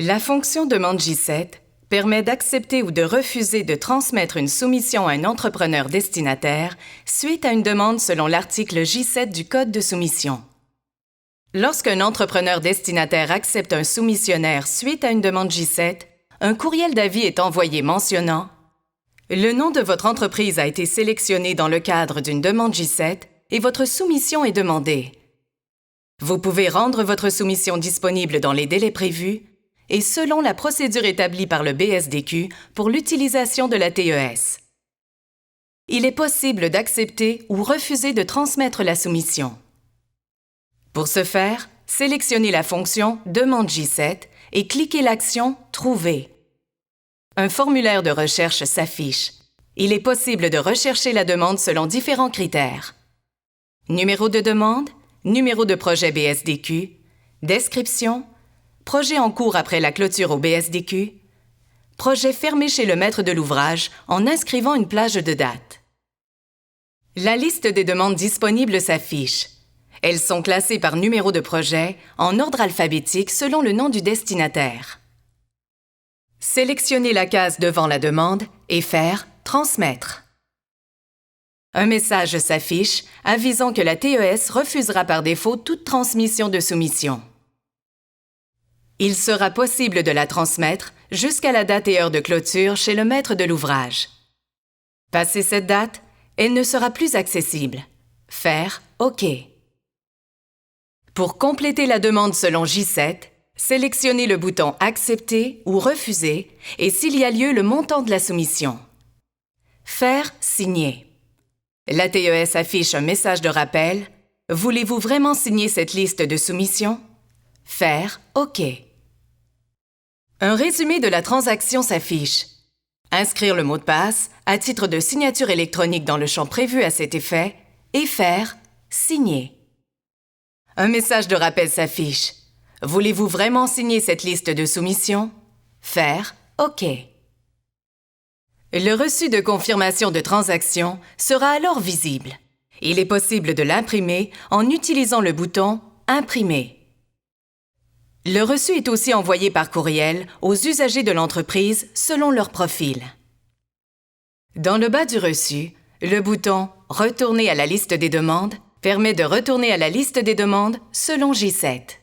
La fonction demande J7 permet d'accepter ou de refuser de transmettre une soumission à un entrepreneur destinataire suite à une demande selon l'article J7 du Code de soumission. Lorsqu'un entrepreneur destinataire accepte un soumissionnaire suite à une demande J7, un courriel d'avis est envoyé mentionnant « Le nom de votre entreprise a été sélectionné dans le cadre d'une demande J7 et votre soumission est demandée. Vous pouvez rendre votre soumission disponible dans les délais prévus et selon la procédure établie par le BSDQ pour l'utilisation de la TES. Il est possible d'accepter ou refuser de transmettre la soumission. Pour ce faire, sélectionnez la fonction « Demande J7 » et cliquez l'action « Trouver ». Un formulaire de recherche s'affiche. Il est possible de rechercher la demande selon différents critères. Numéro de demande, numéro de projet BSDQ, description, projet en cours après la clôture au BSDQ, projet fermé chez le maître de l'ouvrage en inscrivant une plage de date. La liste des demandes disponibles s'affiche. Elles sont classées par numéro de projet en ordre alphabétique selon le nom du destinataire. Sélectionnez la case devant la demande et faire « Transmettre ». Un message s'affiche avisant que la TES refusera par défaut toute transmission de soumission. Il sera possible de la transmettre jusqu'à la date et heure de clôture chez le maître de l'ouvrage. Passé cette date, elle ne sera plus accessible. Faire « OK ». Pour compléter la demande selon J7, sélectionnez le bouton « Accepter » ou « Refuser » et s'il y a lieu, le montant de la soumission. Faire « Signer ». La TES affiche un message de rappel « Voulez-vous vraiment signer cette liste de soumissions ?» Faire « OK ». Un résumé de la transaction s'affiche. Inscrire le mot de passe à titre de signature électronique dans le champ prévu à cet effet et faire « Signer ». Un message de rappel s'affiche. Voulez-vous vraiment signer cette liste de soumissions? Faire OK. Le reçu de confirmation de transaction sera alors visible. Il est possible de l'imprimer en utilisant le bouton Imprimer. Le reçu est aussi envoyé par courriel aux usagers de l'entreprise selon leur profil. Dans le bas du reçu, le bouton Retourner à la liste des demandes permet de retourner à la liste des demandes selon J7.